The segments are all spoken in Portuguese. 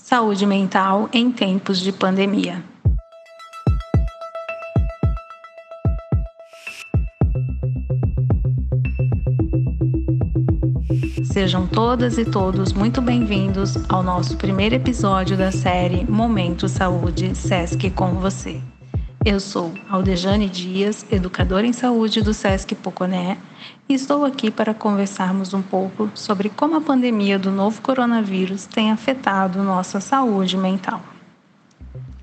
Saúde mental em tempos de pandemia. Sejam todas e todos muito bem-vindos ao nosso primeiro episódio da série Momento Saúde SESC com você. Eu sou Aldejane Dias, educadora em saúde do SESC Poconé, e estou aqui para conversarmos um pouco sobre como a pandemia do novo coronavírus tem afetado nossa saúde mental.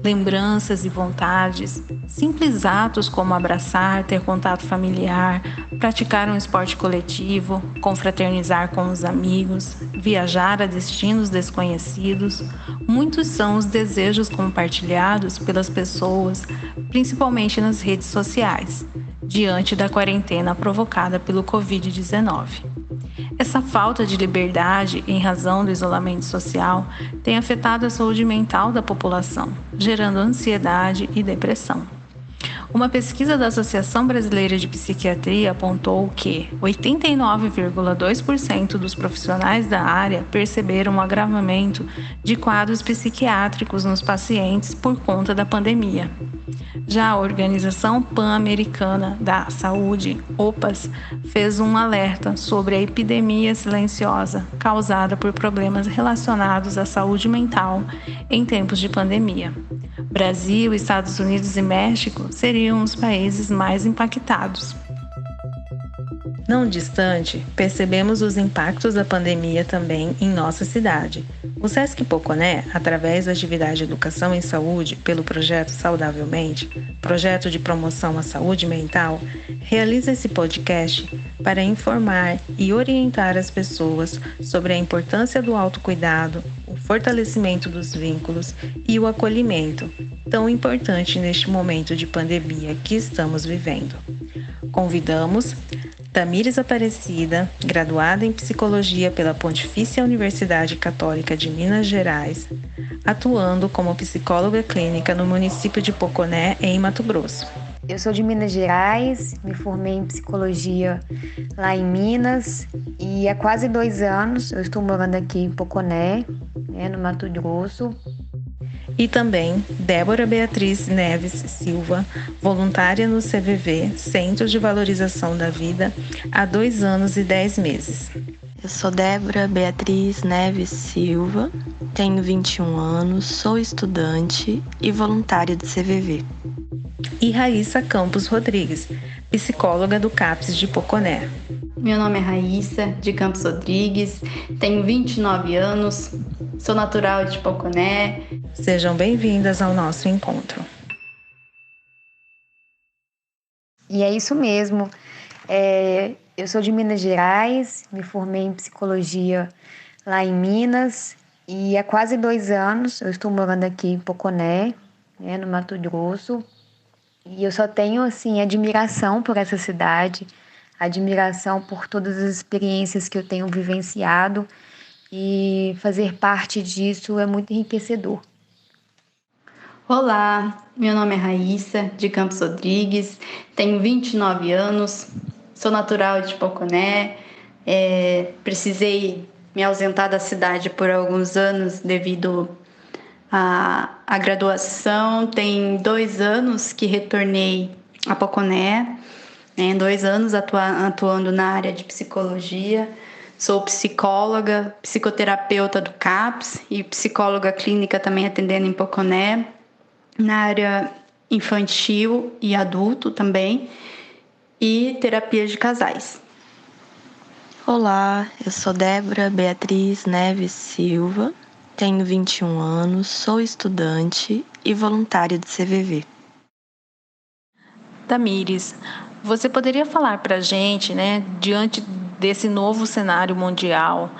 Lembranças e vontades, simples atos como abraçar, ter contato familiar, praticar um esporte coletivo, confraternizar com os amigos, viajar a destinos desconhecidos, muitos são os desejos compartilhados pelas pessoas, principalmente nas redes sociais, diante da quarentena provocada pelo Covid-19. Essa falta de liberdade em razão do isolamento social tem afetado a saúde mental da população, gerando ansiedade e depressão. Uma pesquisa da Associação Brasileira de Psiquiatria apontou que 89,2% dos profissionais da área perceberam um agravamento de quadros psiquiátricos nos pacientes por conta da pandemia. Já a Organização Pan-Americana da Saúde, OPAS, fez um alerta sobre a epidemia silenciosa causada por problemas relacionados à saúde mental em tempos de pandemia. Brasil, Estados Unidos e México seriam os países mais impactados. Não distante, percebemos os impactos da pandemia também em nossa cidade. O SESC Poconé, através da atividade Educação em Saúde, pelo projeto Saudavelmente, projeto de promoção à saúde mental, realiza esse podcast para informar e orientar as pessoas sobre a importância do autocuidado, o fortalecimento dos vínculos e o acolhimento, tão importante neste momento de pandemia que estamos vivendo. Convidamos Tamires Aparecida, graduada em Psicologia pela Pontifícia Universidade Católica de Minas Gerais, atuando como psicóloga clínica no município de Poconé, em Mato Grosso. Eu sou de Minas Gerais, me formei em Psicologia lá em Minas e há quase 2 anos eu estou morando aqui em Poconé, no Mato Grosso. E também Débora Beatriz Neves Silva, voluntária no CVV, Centro de Valorização da Vida, há 2 anos e 10 meses. Eu sou Débora Beatriz Neves Silva, tenho 21 anos, sou estudante e voluntária do CVV. E Raíssa Campos Rodrigues, psicóloga do CAPS de Poconé. Meu nome é Raíssa de Campos Rodrigues, tenho 29 anos, sou natural de Poconé. Sejam bem-vindas ao nosso encontro. E é isso mesmo. Eu sou de Minas Gerais, me formei em Psicologia lá em Minas e há quase 2 anos eu estou morando aqui em Poconé, no Mato Grosso. E eu só tenho, admiração por essa cidade, admiração por todas as experiências que eu tenho vivenciado e fazer parte disso é muito enriquecedor. Olá, meu nome é Raíssa de Campos Rodrigues, tenho 29 anos, sou natural de Poconé, precisei me ausentar da cidade por alguns anos devido à graduação. Tem 2 anos que retornei a Poconé, 2 anos atuando na área de psicologia. Sou psicóloga, psicoterapeuta do CAPS e psicóloga clínica também atendendo em Poconé, na área infantil e adulto também, e terapia de casais. Olá, eu sou Débora Beatriz Neves Silva, tenho 21 anos, sou estudante e voluntária do CVV. Tamires, você poderia falar para a gente, diante desse novo cenário mundial,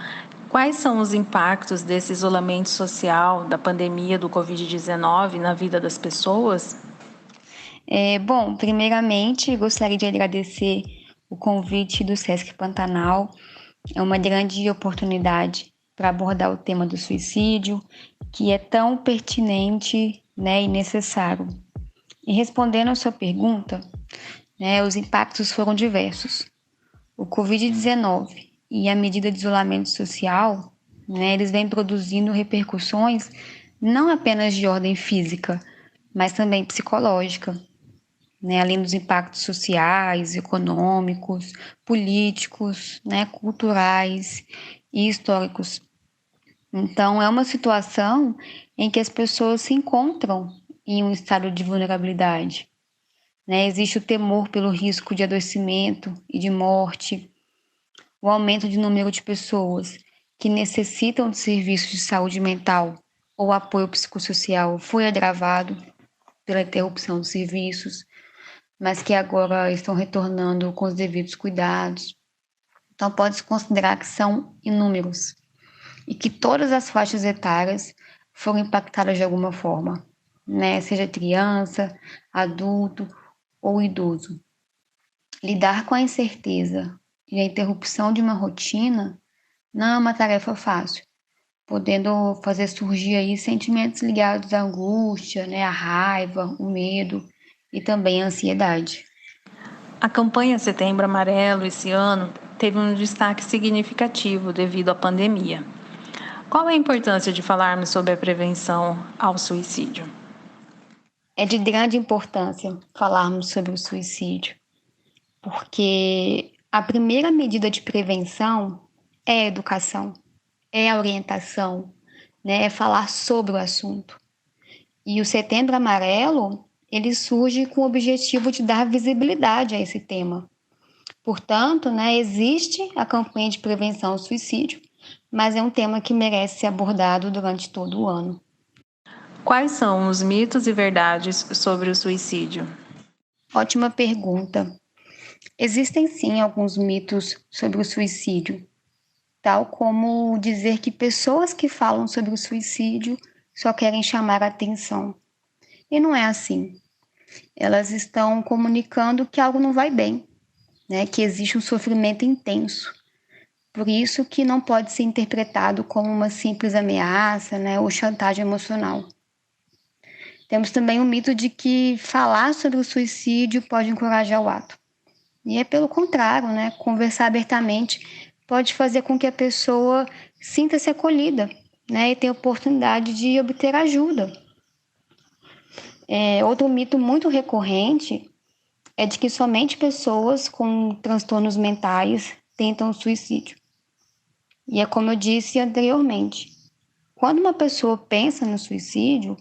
quais são os impactos desse isolamento social, da pandemia do Covid-19 na vida das pessoas? Bom, primeiramente, gostaria de agradecer o convite do SESC Pantanal. É uma grande oportunidade para abordar o tema do suicídio, que é tão pertinente, e necessário. E respondendo a sua pergunta, os impactos foram diversos. O Covid-19 e a medida de isolamento social né? Eles vêm produzindo repercussões não apenas de ordem física, mas também psicológica, né? Além dos impactos sociais, econômicos, políticos, né? Culturais e históricos. Então, é uma situação em que as pessoas se encontram em um estado de vulnerabilidade, né? Existe o temor pelo risco de adoecimento e de morte, o aumento de número de pessoas que necessitam de serviços de saúde mental ou apoio psicossocial foi agravado pela interrupção dos serviços, mas que agora estão retornando com os devidos cuidados. Então, pode-se considerar que são inúmeros e que todas as faixas etárias foram impactadas de alguma forma, né? Seja criança, adulto ou idoso. Lidar com a incerteza e a interrupção de uma rotina não é uma tarefa fácil, podendo fazer surgir aí sentimentos ligados à angústia, né, à raiva, o medo e também a ansiedade. A campanha Setembro Amarelo esse ano teve um destaque significativo devido à pandemia. Qual a importância de falarmos sobre a prevenção ao suicídio? É de grande importância falarmos sobre o suicídio, porque a primeira medida de prevenção é a educação, é a orientação, né, é falar sobre o assunto. E o Setembro Amarelo, ele surge com o objetivo de dar visibilidade a esse tema. Portanto, né, existe a campanha de prevenção ao suicídio, mas é um tema que merece ser abordado durante todo o ano. Quais são os mitos e verdades sobre o suicídio? Ótima pergunta. Existem sim alguns mitos sobre o suicídio, tal como dizer que pessoas que falam sobre o suicídio só querem chamar a atenção. E não é assim. Elas estão comunicando que algo não vai bem, né? Que existe um sofrimento intenso. Por isso que não pode ser interpretado como uma simples ameaça, né? Ou chantagem emocional. Temos também o mito de que falar sobre o suicídio pode encorajar o ato. E é pelo contrário, né? Conversar abertamente pode fazer com que a pessoa sinta-se acolhida, né? E tenha oportunidade de obter ajuda. Outro mito muito recorrente é de que somente pessoas com transtornos mentais tentam o suicídio. E é como eu disse anteriormente, quando uma pessoa pensa no suicídio,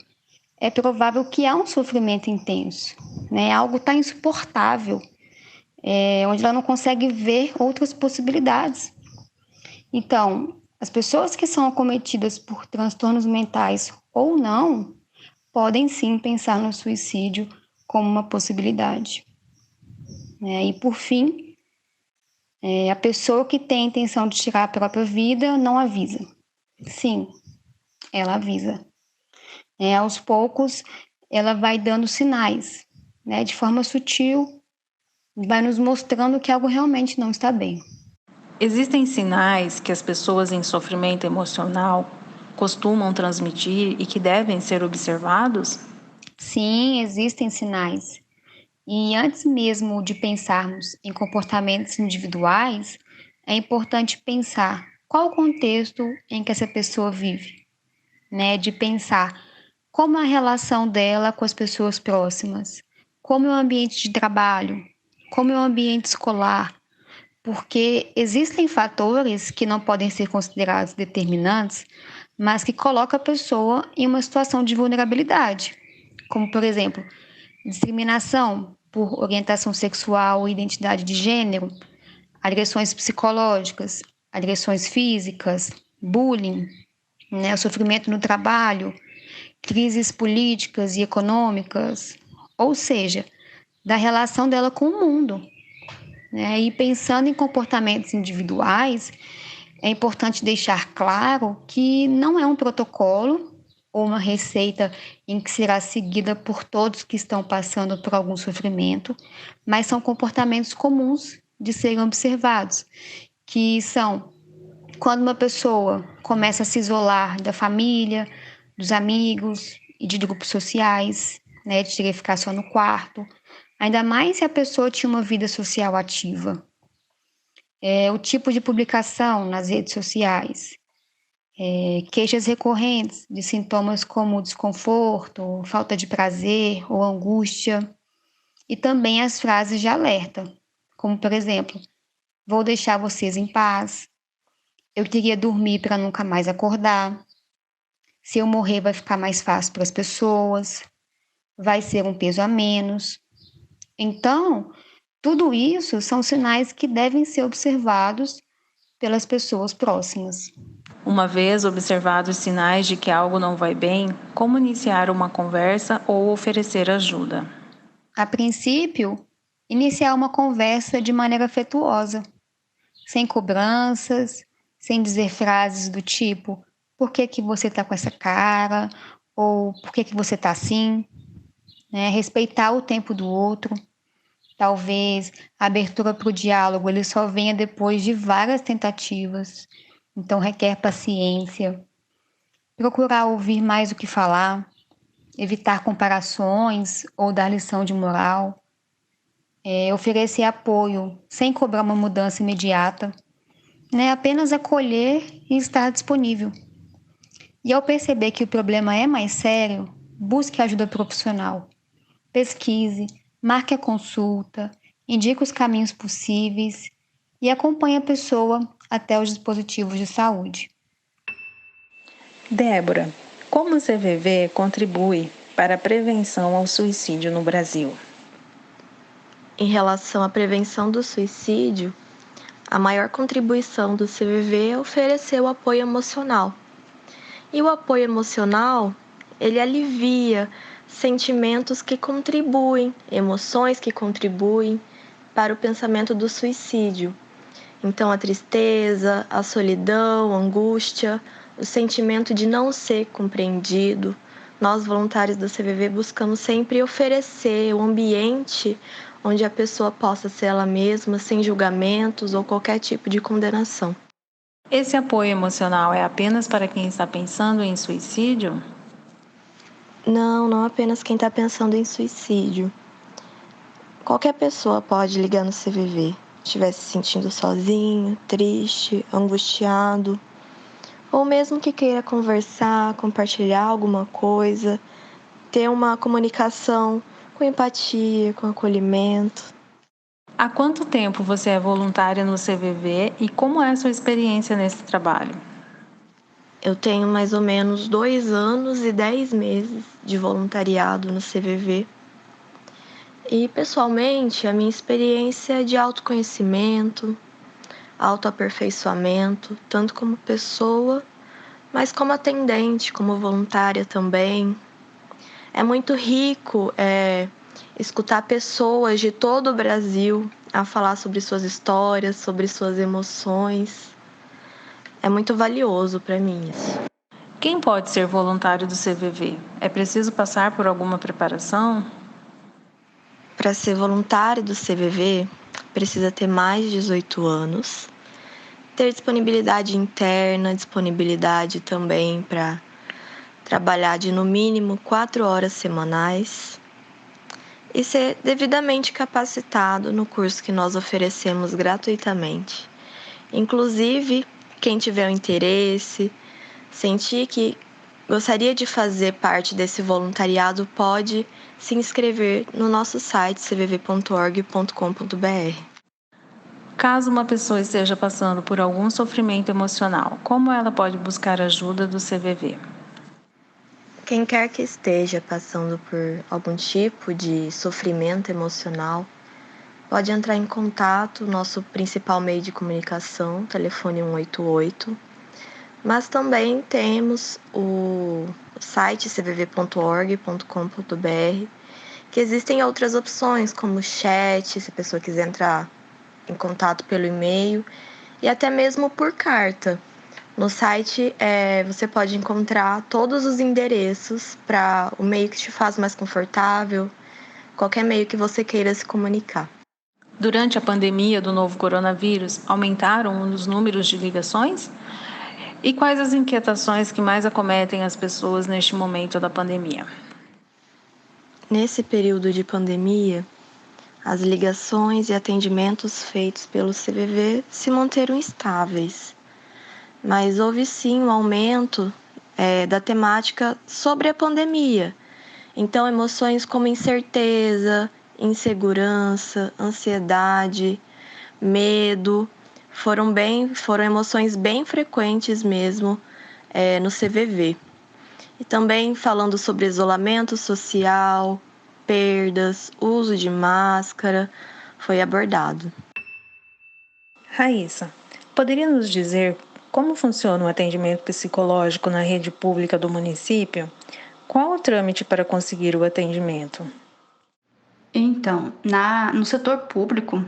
é provável que há um sofrimento intenso, né? Algo está insuportável, onde ela não consegue ver outras possibilidades. Então, as pessoas que são acometidas por transtornos mentais ou não, podem sim pensar no suicídio como uma possibilidade. E por fim, a pessoa que tem a intenção de tirar a própria vida não avisa. Sim, ela avisa. Aos poucos, ela vai dando sinais, né? De forma sutil, vai nos mostrando que algo realmente não está bem. Existem sinais que as pessoas em sofrimento emocional costumam transmitir e que devem ser observados? Sim, existem sinais. E antes mesmo de pensarmos em comportamentos individuais, é importante pensar qual o contexto em que essa pessoa vive, né? De pensar como a relação dela com as pessoas próximas, como é o ambiente de trabalho, como é o ambiente escolar, porque existem fatores que não podem ser considerados determinantes, mas que colocam a pessoa em uma situação de vulnerabilidade, como, por exemplo, discriminação por orientação sexual e identidade de gênero, agressões psicológicas, agressões físicas, bullying, né, o sofrimento no trabalho, crises políticas e econômicas, ou seja, da relação dela com o mundo. E pensando em comportamentos individuais, é importante deixar claro que não é um protocolo ou uma receita em que será seguida por todos que estão passando por algum sofrimento, mas são comportamentos comuns de serem observados, que são quando uma pessoa começa a se isolar da família, dos amigos e de grupos sociais, né, de querer ficar só no quarto, ainda mais se a pessoa tinha uma vida social ativa. O tipo de publicação nas redes sociais, Queixas recorrentes de sintomas como desconforto, falta de prazer ou angústia. E também as frases de alerta, como por exemplo, vou deixar vocês em paz, eu queria dormir para nunca mais acordar, se eu morrer vai ficar mais fácil para as pessoas, vai ser um peso a menos. Então, tudo isso são sinais que devem ser observados pelas pessoas próximas. Uma vez observados sinais de que algo não vai bem, como iniciar uma conversa ou oferecer ajuda? A princípio, iniciar uma conversa de maneira afetuosa, sem cobranças, sem dizer frases do tipo, por que você está com essa cara? Ou por que você está assim? Respeitar o tempo do outro. Talvez a abertura para o diálogo ele só venha depois de várias tentativas. Então requer paciência. Procurar ouvir mais do que falar. Evitar comparações ou dar lição de moral. Oferecer apoio sem cobrar uma mudança imediata. Apenas acolher e estar disponível. E ao perceber que o problema é mais sério, busque ajuda profissional. Pesquise, marque a consulta, indique os caminhos possíveis e acompanhe a pessoa até os dispositivos de saúde. Débora, como o CVV contribui para a prevenção ao suicídio no Brasil? Em relação à prevenção do suicídio, a maior contribuição do CVV é oferecer o apoio emocional. E o apoio emocional, ele alivia sentimentos que contribuem, emoções que contribuem para o pensamento do suicídio. Então, a tristeza, a solidão, a angústia, o sentimento de não ser compreendido. Nós, voluntários do CVV, buscamos sempre oferecer um ambiente onde a pessoa possa ser ela mesma, sem julgamentos ou qualquer tipo de condenação. Esse apoio emocional é apenas para quem está pensando em suicídio? Não apenas quem está pensando em suicídio. Qualquer pessoa pode ligar no CVV, estiver se sentindo sozinho, triste, angustiado, ou mesmo que queira conversar, compartilhar alguma coisa, ter uma comunicação com empatia, com acolhimento. Há quanto tempo você é voluntária no CVV e como é a sua experiência nesse trabalho? Eu tenho mais ou menos 2 anos e 10 meses de voluntariado no CVV. E, pessoalmente, a minha experiência é de autoconhecimento, autoaperfeiçoamento, tanto como pessoa, mas como atendente, como voluntária também. É muito rico escutar pessoas de todo o Brasil a falar sobre suas histórias, sobre suas emoções. É muito valioso para mim isso. Quem pode ser voluntário do CVV? É preciso passar por alguma preparação? Para ser voluntário do CVV, precisa ter mais de 18 anos, ter disponibilidade interna, disponibilidade também para trabalhar de no mínimo 4 horas semanais e ser devidamente capacitado no curso que nós oferecemos gratuitamente. Inclusive, quem tiver o interesse, sentir que gostaria de fazer parte desse voluntariado, pode se inscrever no nosso site cvv.org.com.br. Caso uma pessoa esteja passando por algum sofrimento emocional, como ela pode buscar ajuda do CVV? Quem quer que esteja passando por algum tipo de sofrimento emocional, pode entrar em contato, nosso principal meio de comunicação, telefone 188, mas também temos o site cvv.org.com.br, que existem outras opções, como chat, se a pessoa quiser entrar em contato pelo e-mail, e até mesmo por carta. No site você pode encontrar todos os endereços para o meio que te faz mais confortável, qualquer meio que você queira se comunicar. Durante a pandemia do novo coronavírus, aumentaram os números de ligações? E quais as inquietações que mais acometem as pessoas neste momento da pandemia? Nesse período de pandemia, as ligações e atendimentos feitos pelo CVV se manteram estáveis. mas houve sim um aumento da temática sobre a pandemia. Então, emoções como incerteza, insegurança, ansiedade, medo, foram emoções bem frequentes mesmo no CVV. E também falando sobre isolamento social, perdas, uso de máscara, foi abordado. Raíssa, poderia nos dizer como funciona o atendimento psicológico na rede pública do município? Qual o trâmite para conseguir o atendimento? Então, no setor público,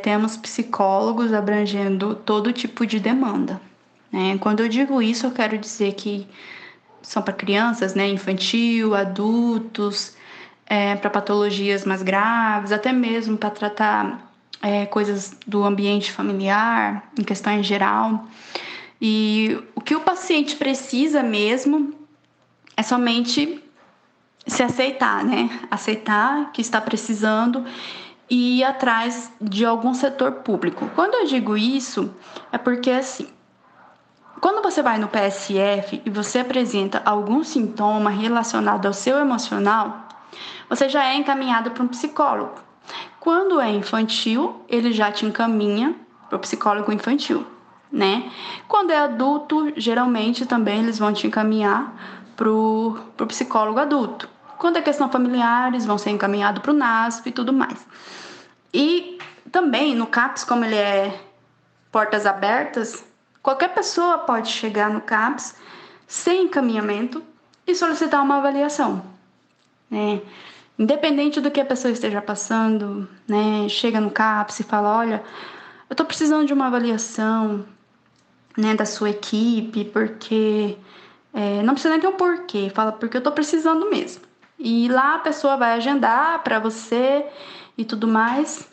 temos psicólogos abrangendo todo tipo de demanda, né? Quando eu digo isso, eu quero dizer que são para crianças, né? Infantil, adultos, para patologias mais graves, até mesmo para tratar coisas do ambiente familiar, em questão em geral. E o que o paciente precisa mesmo é somente se aceitar, né? Aceitar que está precisando e ir atrás de algum setor público. Quando eu digo isso, é porque assim, quando você vai no PSF e você apresenta algum sintoma relacionado ao seu emocional, você já é encaminhado para um psicólogo. Quando é infantil, ele já te encaminha para o psicólogo infantil, né? Quando é adulto, geralmente também eles vão te encaminhar para o psicólogo adulto. Quando é questão familiar, eles vão ser encaminhados para o NASF e tudo mais. E também no CAPS, como ele é portas abertas, qualquer pessoa pode chegar no CAPS sem encaminhamento e solicitar uma avaliação, né? Independente do que a pessoa esteja passando, né? Chega no CAPS e fala, olha, eu estou precisando de uma avaliação, né, da sua equipe, porque não precisa nem ter um porquê, fala porque eu estou precisando mesmo. E lá a pessoa vai agendar para você e tudo mais.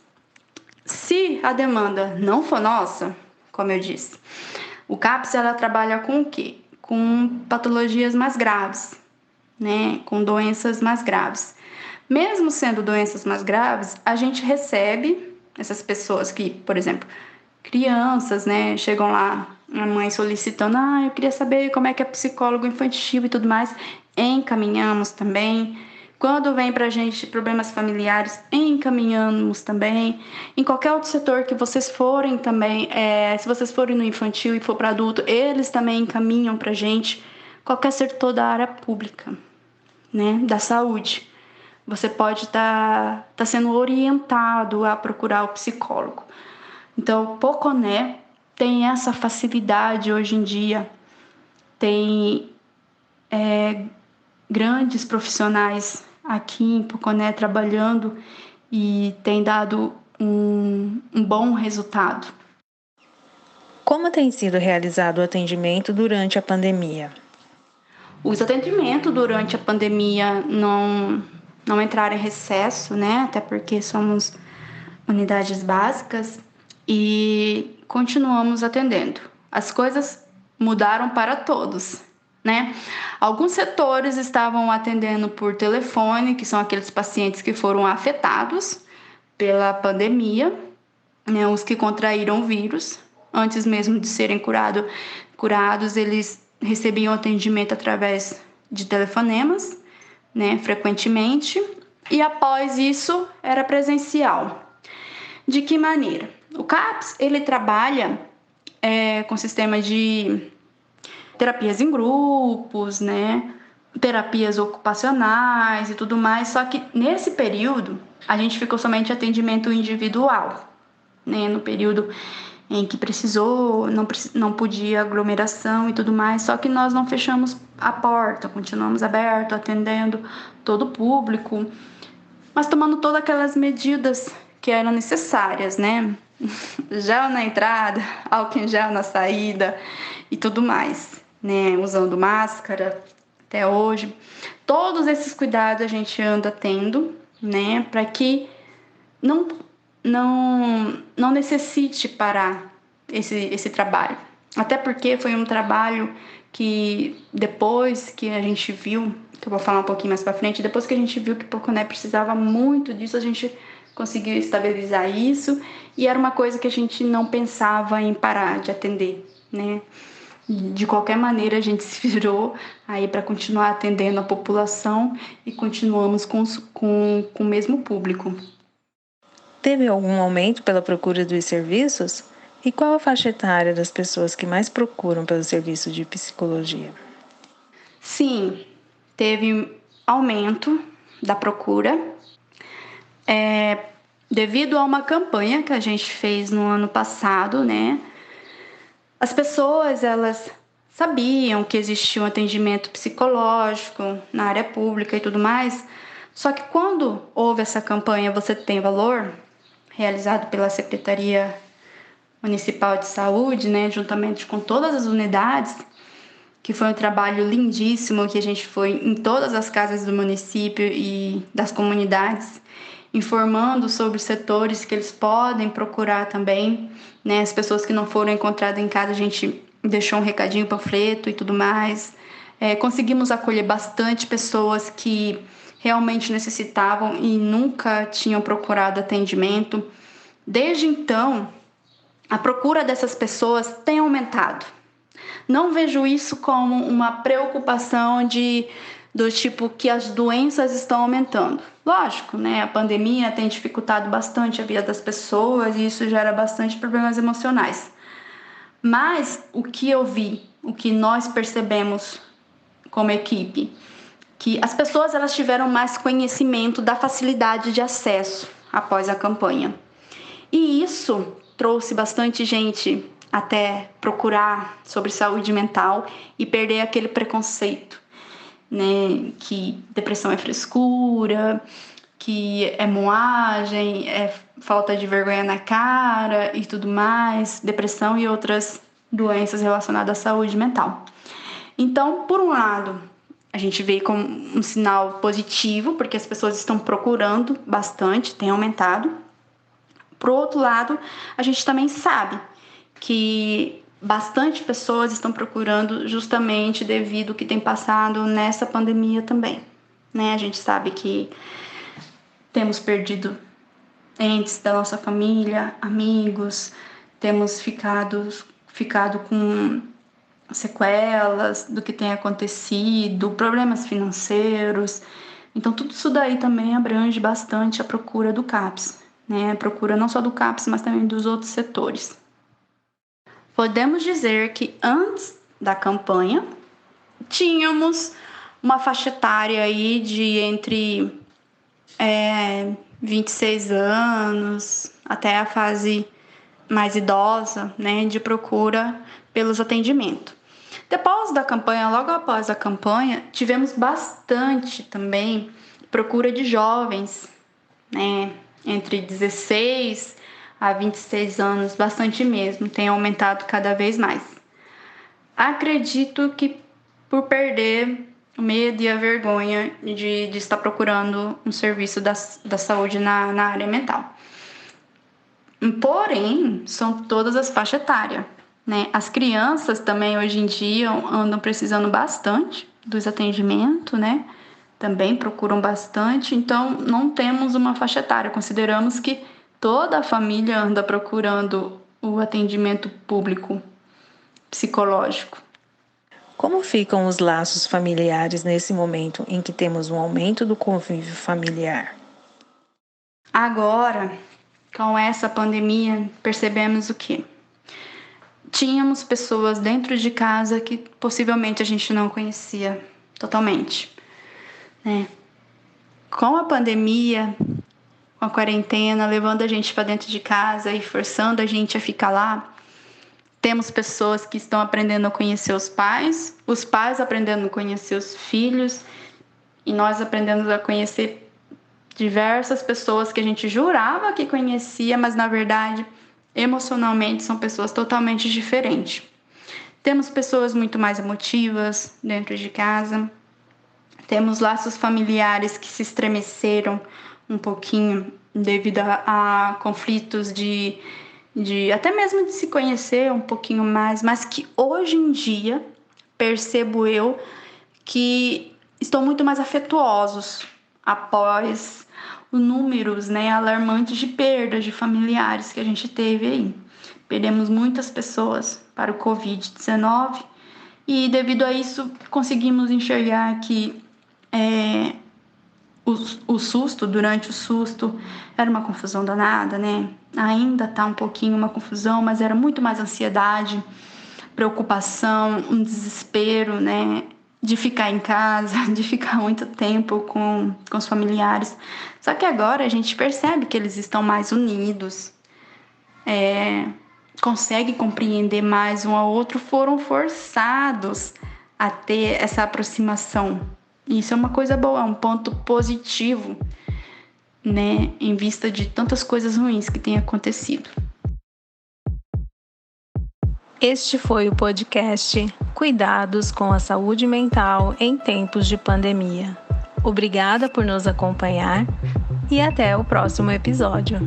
Se a demanda não for nossa, como eu disse, o CAPS ela trabalha com o quê? Com patologias mais graves, né? Com doenças mais graves. Mesmo sendo doenças mais graves, a gente recebe essas pessoas que, por exemplo, crianças, né? Chegam lá, a mãe solicitando, eu queria saber como é que é psicólogo infantil e tudo mais. Encaminhamos também. Quando vem pra gente problemas familiares, encaminhamos também. Em qualquer outro setor que vocês forem também, se vocês forem no infantil e for para adulto, eles também encaminham pra gente. Qualquer setor da área pública, né, da saúde. Você pode estar sendo orientado a procurar o psicólogo. Então, o Poconé tem essa facilidade hoje em dia. Tem grandes profissionais aqui em Poconé trabalhando e tem dado um bom resultado. Como tem sido realizado o atendimento durante a pandemia? Os atendimentos durante a pandemia não entraram em recesso, né? Até porque somos unidades básicas e continuamos atendendo. As coisas mudaram para todos, né? Alguns setores estavam atendendo por telefone, que são aqueles pacientes que foram afetados pela pandemia, né? Os que contraíram o vírus, antes mesmo de serem curados, eles recebiam atendimento através de telefonemas, né? Frequentemente, e após isso era presencial. De que maneira? O CAPS ele trabalha com sistema de terapias em grupos, né? Terapias ocupacionais e tudo mais, só que nesse período a gente ficou somente atendimento individual, né? No período em que precisou, não podia aglomeração e tudo mais, só que nós não fechamos a porta, continuamos aberto, atendendo todo o público, mas tomando todas aquelas medidas que eram necessárias, né? Gel na entrada, álcool em gel na saída e tudo mais, né? Usando máscara até hoje. Todos esses cuidados a gente anda tendo, né? Para que não necessite parar esse trabalho. Até porque foi um trabalho que depois que a gente viu, que eu vou falar um pouquinho mais para frente, depois que a gente viu que o Poconé precisava muito disso, a gente conseguiu estabilizar isso e era uma coisa que a gente não pensava em parar de atender, né? De qualquer maneira, a gente se virou aí para continuar atendendo a população e continuamos com o mesmo público. Teve algum aumento pela procura dos serviços? E qual a faixa etária das pessoas que mais procuram pelo serviço de psicologia? Sim, teve aumento da procura, devido a uma campanha que a gente fez no ano passado, né? As pessoas, elas sabiam que existia um atendimento psicológico na área pública e tudo mais, só que quando houve essa campanha Você Tem Valor, realizado pela Secretaria Municipal de Saúde, né, juntamente com todas as unidades, que foi um trabalho lindíssimo, que a gente foi em todas as casas do município e das comunidades, informando sobre os setores que eles podem procurar também, né? As pessoas que não foram encontradas em casa, a gente deixou um recadinho, panfleto e tudo mais. Conseguimos acolher bastante pessoas que realmente necessitavam e nunca tinham procurado atendimento. Desde então, a procura dessas pessoas tem aumentado. Não vejo isso como uma preocupação do tipo que as doenças estão aumentando. Lógico, né? A pandemia tem dificultado bastante a vida das pessoas e isso gera bastante problemas emocionais. Mas o que eu vi, o que nós percebemos como equipe, que as pessoas elas tiveram mais conhecimento da facilidade de acesso após a campanha. E isso trouxe bastante gente até procurar sobre saúde mental e perder aquele preconceito, né? Que depressão é frescura, que é moagem, é falta de vergonha na cara e tudo mais, depressão e outras doenças relacionadas à saúde mental. Então, por um lado, a gente vê como um sinal positivo, porque as pessoas estão procurando bastante, tem aumentado. Por outro lado, a gente também sabe que bastante pessoas estão procurando justamente devido ao que tem passado nessa pandemia também, né? A gente sabe que temos perdido entes da nossa família, amigos, temos ficado com sequelas do que tem acontecido, problemas financeiros. Então, tudo isso daí também abrange bastante a procura do CAPS, né? A procura não só do CAPS, mas também dos outros setores. Podemos dizer que antes da campanha, tínhamos uma faixa etária aí de entre 26 anos até a fase mais idosa, né, de procura pelos atendimentos. Depois da campanha, logo após a campanha, tivemos bastante também procura de jovens, né, entre 16 a 26 anos, bastante mesmo, tem aumentado cada vez mais. Acredito que por perder o medo e a vergonha de estar procurando um serviço da saúde na área mental. Porém, são todas as faixas etárias, né? As crianças também hoje em dia andam precisando bastante dos atendimentos, né? Também procuram bastante, então não temos uma faixa etária. Consideramos que toda a família anda procurando o atendimento público psicológico. Como ficam os laços familiares nesse momento em que temos um aumento do convívio familiar? Agora, com essa pandemia, percebemos o quê? Tínhamos pessoas dentro de casa que possivelmente a gente não conhecia totalmente, né? Com a pandemia, com a quarentena, levando a gente para dentro de casa e forçando a gente a ficar lá, temos pessoas que estão aprendendo a conhecer os pais aprendendo a conhecer os filhos, e nós aprendemos a conhecer diversas pessoas que a gente jurava que conhecia, mas na verdade, emocionalmente, são pessoas totalmente diferentes. Temos pessoas muito mais emotivas dentro de casa, temos laços familiares que se estremeceram um pouquinho devido a conflitos de até mesmo de se conhecer um pouquinho mais, mas que hoje em dia percebo eu que estão muito mais afetuosos após os números, né, alarmantes de perdas de familiares que a gente teve aí. Perdemos muitas pessoas para o Covid-19 e devido a isso conseguimos enxergar que o susto, durante o susto, era uma confusão danada, né? Ainda tá um pouquinho uma confusão, mas era muito mais ansiedade, preocupação, um desespero, né? De ficar em casa, de ficar muito tempo com os familiares. Só que agora a gente percebe que eles estão mais unidos, conseguem compreender mais um ao outro, foram forçados a ter essa aproximação. Isso é uma coisa boa, um ponto positivo, né, em vista de tantas coisas ruins que têm acontecido. Este foi o podcast Cuidados com a Saúde Mental em Tempos de Pandemia. Obrigada por nos acompanhar e até o próximo episódio.